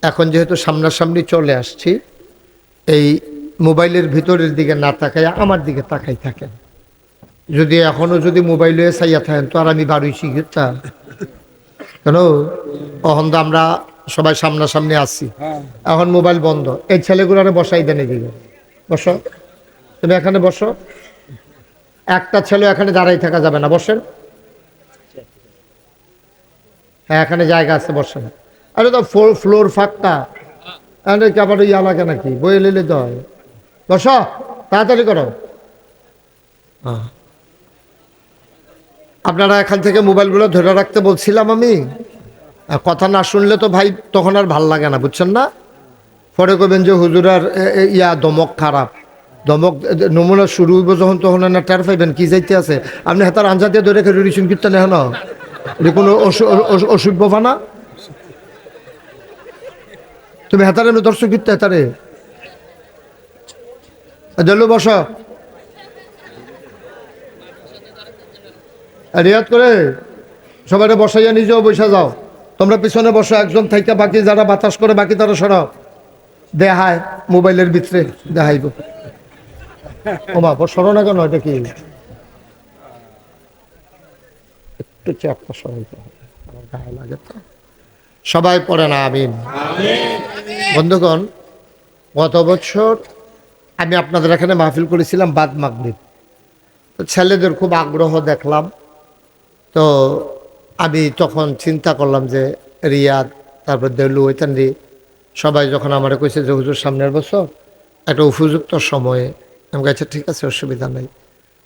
এখন যেহেতু সামনাসামনি চলে আসছি, এই মোবাইলের ভিতরের দিকে না তাকাই আমার দিকে তাকাই থাকেন। যদি এখনো যদি মোবাইল হয়ে চাইয়া থাকেন তো আর আমি বাড়ি শিখতা কেন? তখন তো আমরা সবাই সামনাসামনি আসছি, এখন মোবাইল বন্ধ। এই ছেলেগুলো বসাই দেন এদিকে, বসো, তুমি এখানে বসো। একটা ছেলে এখানে দাঁড়াই থাকা যাবে না, বসেন। হ্যাঁ, এখানে জায়গা আছে, বসেন। আরে তো ফ্লোর ফাঁকটা, আবার ইয়া লাগে নাকি, বই লিলে তো হয়। বসো, তাড়াতাড়ি করো। আপনারা এখান থেকে মোবাইলগুলো ধরে রাখতে বলছিলাম আমি। কথা না শুনলে তো ভাই তখন আর ভাল লাগে না, বুঝছেন না? পরে কবেন যে হুজুরার ইয়া দমক খারাপ। দমক নমুনা শুরু হইব যখন তখন না টের পাইবেন কি যাইতে আছে। আপনি হাতার আঞ্জা দিয়ে ধরে রেখে রিসুন কীর্তন এখন এটা কোনো অসভ্য ফানা? তুমি হেতারে দর্শক কীর্তন হেতারে দিল, বস। রিয়াদ করে সবাই বসাইয়া নিজেও বসে যাও। তোমরা পিছনে বসো, একজন থাইকা বাকি যারা বাতাস করে বাকি তারা সরাও। দেখায় মোবাইলের ভিতরে দেখাইব। ও মা, সরো না কেন? এটা কি একটু চাপটা সরাইতে হবে, আমার গায়ে লাগে তো। সবাই পড়ে না আমিন। বন্ধুগণ, গত বছর আমি আপনাদের এখানে মাহফিল করেছিলাম বাদ মাগরিব। তো ছেলেদের খুব আগ্রহ দেখলাম। তো আমি তখন চিন্তা করলাম যে রিয়াদ, তারপর দেলু, ওইতানরি সবাই যখন আমার কইছে যে হুজুর সামনের বছর একটা উপযুক্ত সময়ে, আমি কাছে ঠিক আছে, অসুবিধা নেই।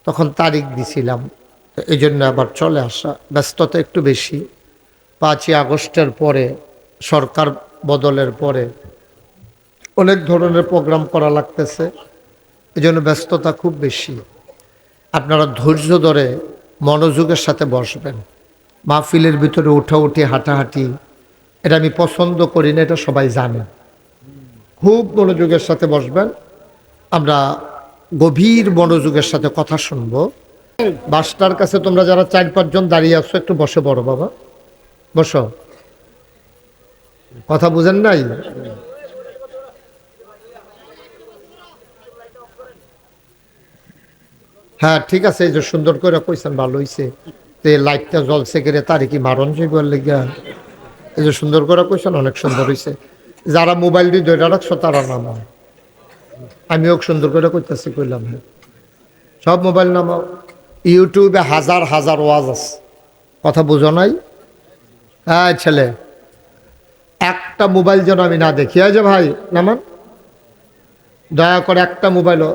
তখন তারিখ দিছিলাম, এই জন্য আবার চলে আসা। ব্যস্ততা একটু বেশি। 5ই আগস্টের পরে, সরকার বদলের পরে অনেক ধরনের প্রোগ্রাম করা লাগতেছে, এই জন্য ব্যস্ততা খুব বেশি। আপনারা ধৈর্য ধরে মনোযোগের সাথে বসবেন। মাহফিলের ভিতরে উঠাউঠি হাঁটাহাঁটি এটা আমি পছন্দ করি না, এটা সবাই জানে। খুব মনোযোগের সাথে বসবেন। আমরা গভীর মনোযোগের সাথে কথা শুনবো। বাসটার কাছে তোমরা যারা 4-5 জন দাঁড়িয়ে আছো একটু বসে বড় বাবা, বসো। কথা বুঝেন নাই? হ্যাঁ ঠিক আছে, এই যে সুন্দর করে কইছেন, ভালো হইছে। তো এই লাইটটা জ্বলছে গেলে তারে কি মারণ যাইবার লেগা? এই যে সুন্দর করে কইছেন, অনেক সুন্দর হইছে। যারা মোবাইল দিয়ে ধরে রাখছো তারা নামাও। আমিও সুন্দর করে কইতেছি, কইলাম হ্যাঁ, সব মোবাইল নামাও। ইউটিউবে হাজার হাজার ওয়াজ আছে, কথা বুঝো নাই? হ্যাঁ ছেলে, একটা মোবাইল যেন আমি না দেখি। যে ভাই নামান, দয়া করে একটা মোবাইলও।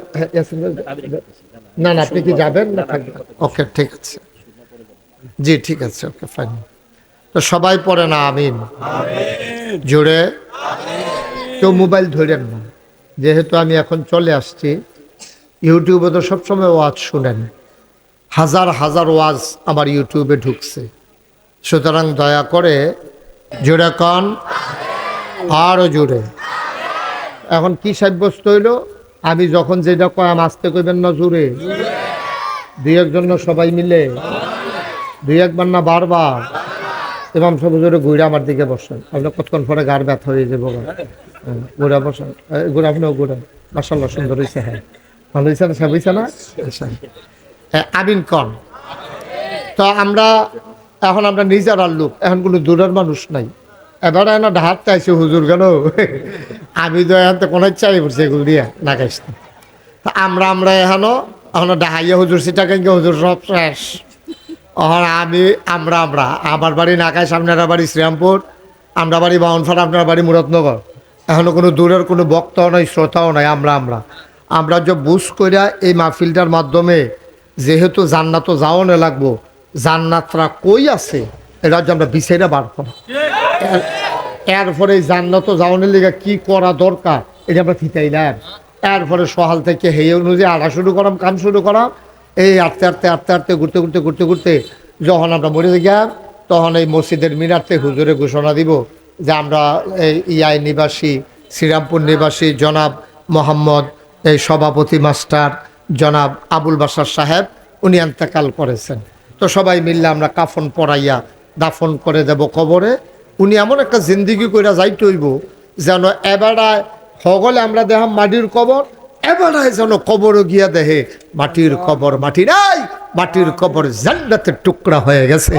না না, আপনি কি যাবেন না থাকবেন? ওকে ঠিক আছে, জি ঠিক আছে, ওকে ফাইন। তো সবাই পড়ে না আমিন জোরে। কেউ মোবাইল ধরেন না। যেহেতু আমি এখন চলে আসছি, ইউটিউবে তো সবসময় ওয়াজ শুনেন, হাজার হাজার ওয়াজ আমার ইউটিউবে ঢুকছে। সুতরাং দয়া করে জোরে কন, আরও জোরে। এখন কি সাব্যস্ত হইল? আমি যখন যেটা কয়াম আসতে কইবেন না জোরে, 2-1 জন সবাই মিলে, 2-1 বার না বারবার। এবং সব জোরে ঘুরে আমার দিকে বসেন। আপনার কতক্ষণ পরে গার ব্যথা হয়ে যাবো, ঘুরা বসেন, ঘুরে আপনিও ঘুরেন। মাশাআল্লাহ সুন্দর হয়েছে। হ্যাঁ ভালো হয়েছে না? সব হয়েছে না? আমিন কন। তো আমরা এখন আমরা নিজের আর লোক, এখন কোনো দূরের মানুষ নাই। এবার না ঢাক চাইছে হুজুর কেন? আমি তো এখন তো কোনো চাই পড়ছি এগুলো দিয়ে না খাইস না। আমরা এখনো ডাহাইয়া হুজুর সিটাকাঙ্গে হুজুর সব শেষ। আমি আমরা আমার বাড়ি নাকায়, সামনের বাড়ি শ্রীরামপুর, আমরা বাড়ি বাউনফাড়া, আপনার বাড়ি মুরাদনগর। এখনো কোনো দূরের কোনো বক্তাও নাই, শ্রোতাও নাই। আমরা যে বুঝ কইরা এই মাহফিলটার মাধ্যমে যেহেতু জান্নাতও যাওয়ানো লাগবো, জান্নাতরা কই আছে এটা যে আমরা বিচাইরা বার করা। এরপরে জান্নাতও যাওয়ানোর লিগে কি করা দরকার এটা আমরা থিতাইলাম। এরপরে সহাল থেকে হেয়ে অনুযায়ী আড়া শুরু করাম, কাম শুরু করাম। এই আটতে ঘুরতে যখন আমরা মরে গেলাম, তখন এই মসজিদের মিনারতে হুজুরে ঘোষণা দিব যে আমরা এই ইয়াই নিবাসী, শ্রীরামপুর নিবাসী জনাব মোহাম্মদ এই সভাপতি মাস্টার জনাব আবুল বাশার সাহেব উনি ইন্তেকাল করেছেন। তো সবাই মিললে আমরা কাফন পরাইয়া দাফন করে দেব কবরে। উনি এমন একটা জিন্দিগি কইরা যাইতে হইব যেন এবারায় সকলে আমরা দেখাম মাটির কবর, এবারায় যেন কবরও গিয়া দেহে মাটির কবর, মাটি নাই, মাটির কবর জান্নাতের টুকরা হয়ে গেছে।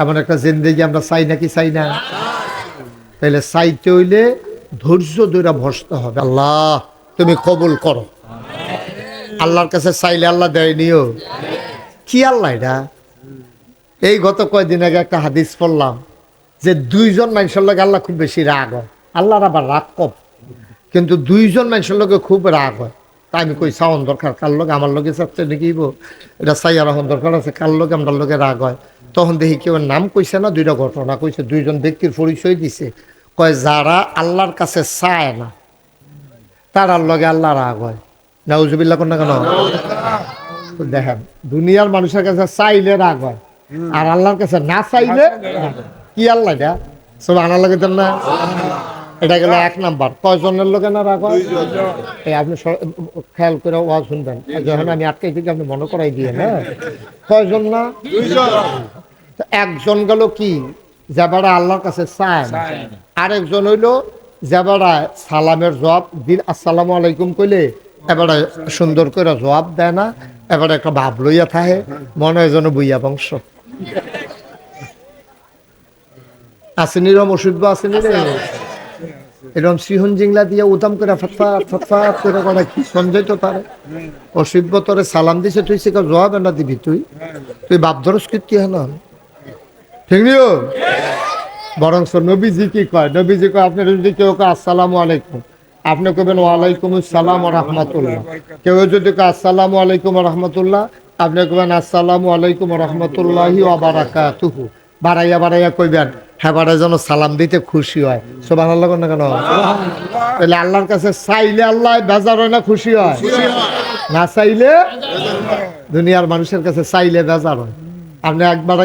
এমন একটা জিন্দেগি আমরা চাই নাকি চাই না? তাহলে চাইতে হইলে ধৈর্য ধরে বসতে হবে। আল্লাহ তুমি কবুল করো। আল্লাহর কাছে চাইলে আল্লাহ দেয়নিও। কি আল্লাহ এটা? এই গত কয়েকদিন আগে একটা হাদিস পড়লাম যে 2জন মানুষের লগে আল্লাহ খুব বেশি রাগ হয়। আল্লাহর আবার রাগ কম, কিন্তু 2জন মানুষের লগে খুব রাগ হয়। তা আমি কই চাওয়ান দরকার, কার লগে আমার লগে চাচ্ছে দেখিব, এটা চাইয়া রাখুন দরকার আছে, কার লগে আমার লগে রাগ হয়। তখন দেখি কেউ নাম কইছে না, 2টা ঘটনা কইছে, 2জন ব্যক্তির পরিচয় দিছে। কয় যারা আল্লাহর কাছে চায় না তারার লগে আল্লাহ রাগ হয়। নাউজুবিল্লাহ কোন না কেন? দেখেন দুনিয়ার মানুষের কাছে চাইলে রাগ হয়, আর আল্লাহর কাছে না চাইলে কি আল্লাহ এটা সব আনার লাগে না। এটা গেল 1 নাম্বার। কয়জনের লোকে না রাগ হয়? এই আপনি খেয়াল করে ওয়াজ শুনবেন, যখন আমি আটকাই থেকে আপনি মনে করাই দিয়ে। হ্যাঁ, কয়জন না? 2জন। একজন গেল কি যাবারা আল্লাহর কাছে চায় না, আরেকজন হইলো যাবারা সালামের জবাব দিন আসসালামু আলাইকুম কইলে এবারে সুন্দর করে জবাব দেয় না, এবারে একটা ভাব লইয়া থাকে, মনে হয় যেন বইয়া বংশ। আসেনি রম ওষুধ বা আসেনি রে, এরকম সিহন জিংলা দিয়ে উদাম করে ফটফাট ফটফাট করে করা কি সঞ্জয় তো পারে। অসিব্য তোরে সালাম দিছে, তুই সে জবাব না দিবি, তুই বাপ ধরস কীর্তি হল, ঠিক নিও। বরং নবীজি কি কয়? নবীজি কয় আপনার যদি কেউ কয় আসসালামু আলাইকুম, আপনি কবেন ওয়ালাইকুম আসসালাম ওয়া রাহমাতুল্লাহ। কেউ যদি কয় আসসালামু আলাইকুম ওয়া রাহমাতুল্লাহ, আপনি কবেন আসসালামু আলাইকুম ওয়া রাহমাতুল্লাহি ওয়া বারাকাতুহু। বাড়াইয়া বাড়াইয়া কইবেন, হ্যাঁ বাড়াই যেন সালাম দিতে খুশি হয়। সুবহানাল্লাহ না কেন? তাহলে আল্লাহর কাছে চাইলে আল্লাহ বেজার হয় না খুশি হয়? না চাইলে দুনিয়ার মানুষের কাছে চাইলে বেজার হয়। আপনি একবার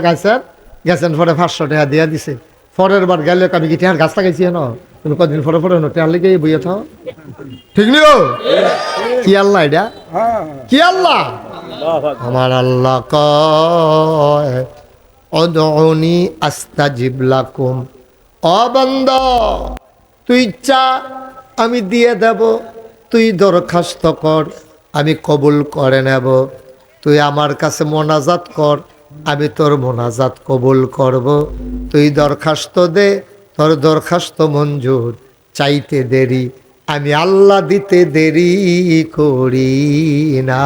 গেছেন পরে 500 টাকা দিয়া দিছে, পরের বার গেলে আমি কি টেহার গাছ লাগাইছি না, তুমি কদিন পরে পরে টেহার লেগে বইয়ে থাও, ঠিক নিও। কি আল্লাহ এটা? কি আল্লাহ? আমার আল্লাহ কয় উদউনি আস্তাজিব লাকুম। ও বান্দা, তুই চা আমি দিয়ে দেব, তুই দরখাস্ত কর আমি কবুল করে নেব, তুই আমার কাছে মোনাজাত কর আমি তোর মোনাজাত কবুল করব, তুই দরখাস্ত দে তোর দরখাস্ত মঞ্জুর, চাইতে দেরি আমি আল্লাহ দিতে দেরি করি না।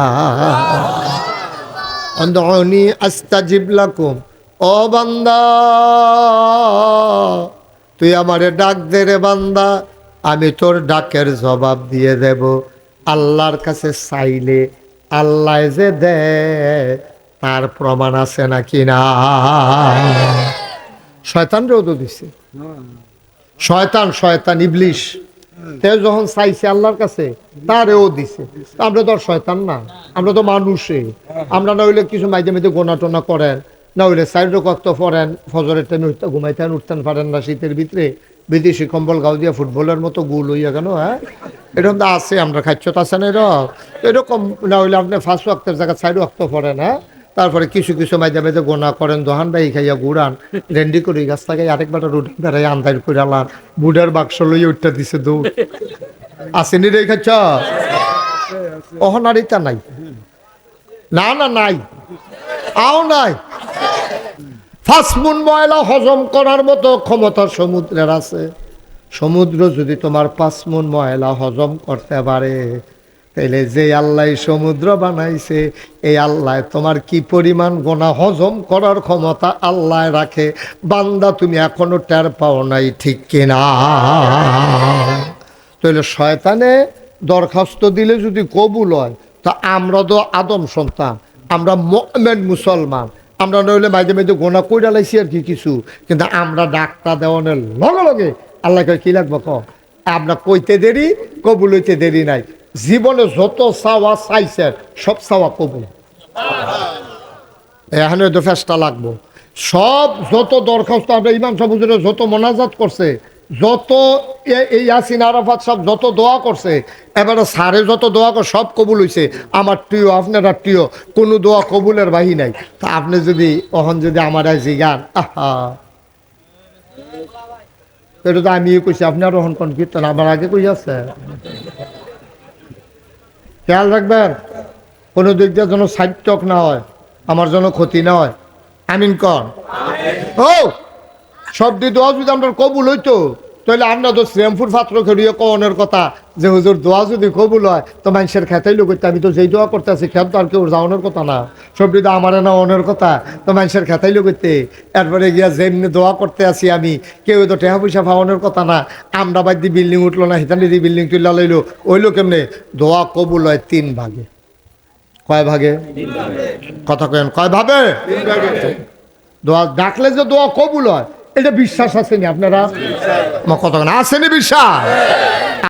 উদউনি আস্তাজিব লাকুম। ও বান্দা, তুই আমারে ডাক দে রে বান্দা, আমি তোর ডাকের জবাব দিয়ে দেব। আল্লাহর কাছে চাইলে আল্লাহ যে দে তার প্রমাণ আছে নাকি না? শয়তান রোদ দিছে, শয়তান ইবলিশ তে যখন চাইছে আল্লাহর কাছে তারেও দিছে। আমরা তো আর শয়তান না, আমরা তো মানুষে। আমরা না হইলে কিছু মাঝে মাঝে গোনা টোনা করেন, না হইলে 4 রাকাত পড়েন, ফজরের টাইমে ঘুমাইতেন উঠতেন পারেন না, শীতের ভিতরে বিদেশি কম্বল গাও দিয়া ফুটবলের মতো গুল হইয়া কেন? হ্যাঁ, এরকম তো আছে, আমরা খাচ্ছত আছে না এরকম। না হইলে আপনি 5 ওয়াক্তের জায়গায় 4 ওয়াক্ত পড়েন। হ্যাঁ, তারপরে কিছু মাঝে মাঝে গোনা করেন, দোহান বাই খাইয়া গুড়ান রেন্ডি করি গাছ থাকে, আরেকবার রুট বেড়াই আন্দার করে আলার বুড়ার বাক্স লইয়া উঠতে দিছে দৌড়। আসেনি রে খাচ্ছ? অহনারিতা নাই, না না নাই, আও নাই। 5 মুন ময়লা হজম করার মতো ক্ষমতা সমুদ্রের আছে। সমুদ্র যদি তোমার 5 মুন ময়লা হজম করতে পারে, তাহলে যে আল্লাহ সমুদ্র বানাইছে এই আল্লাহ তোমার কি পরিমাণ গোনা হজম করার ক্ষমতা আল্লাহ রাখে। বান্দা তুমি এখনো টের পাও নাই, ঠিক কিনা? তাহলে শয়তানে দরখাস্ত দিলে যদি কবুল হয়, তা আমরা তো আদম সন্তান, আমরা মুমিন মুসলমান, আমরা নইলে মাঝে মাঝে গোনা কইরা লাইছি আর কি কিছু, কিন্তু আমরা ডাকটা দেওয়ানোর লগে লগে আল্লাহকে কি লাগবে ক? আমরা কইতে দেরি, কবুল হইতে দেরি নাই। জীবনে যত চাওয়া চাইছে সব চাওয়া কবুল। এখানে তো ফেসটা লাগবো। সব যত দরখাস্ত আমরা ইমাম সাহেব হুজুরে যত মোনাজাত করছে, যত এই ইয়াসিন আরাফাত সব যত দোয়া করছে, এবারে সারে যত দোয়া কর সব কবুল হয়েছে। আমার প্রিয়, আপনারা প্রিয়, কোনো দোয়া কবুলের বাহি নাই। তা আপনি যদি অহন যদি আমার জিগান, আহা এটা তো আমিও কইছি, আপনি আরো হন কোন কীর্তন আমার আগে কই আছে। খেয়াল রাখবেন কোনো দিক দিয়ে যেন সাইটক না হয়, আমার যেন ক্ষতি না হয়। আমিন কর। ও সব দিয়ে দোয়া যদি আমরা কবুল হইতো, তাহলে আমরা তো শ্রীরামপুর পাত্র খেলিয়ে কনের কথা যে হুজুর দোয়া যদি কবুল হয় তো মানুষের খেতাইলো করতে, আমি তো যেই দোয়া করতে আছি খেত আর কেউ যাওয়ানোর কথা না, সব দিয়ে আমার না অনের কথা, তো মানুষের খেতাইলো করতে। এরপরে গিয়া যেমনি দোয়া করতে আছি আমি, কেউ তো টাকা পয়সা পাওয়ানোর কথা না, আমরা বাদ দিয়ে বিল্ডিং উঠলো না, হিতানি দিয়ে বিল্ডিং তুলে লইলো, ওইলো কেমনে? দোয়া কবুল হয় 3 ভাগে। কয় ভাগে? কথা কেন কয় ভাবে? দোয়া ডাকলে যে দোয়া কবুল হয়, এটা বিশ্বাস আসেনি আপনারা? আমার কথা আসেনি বিশ্বাস?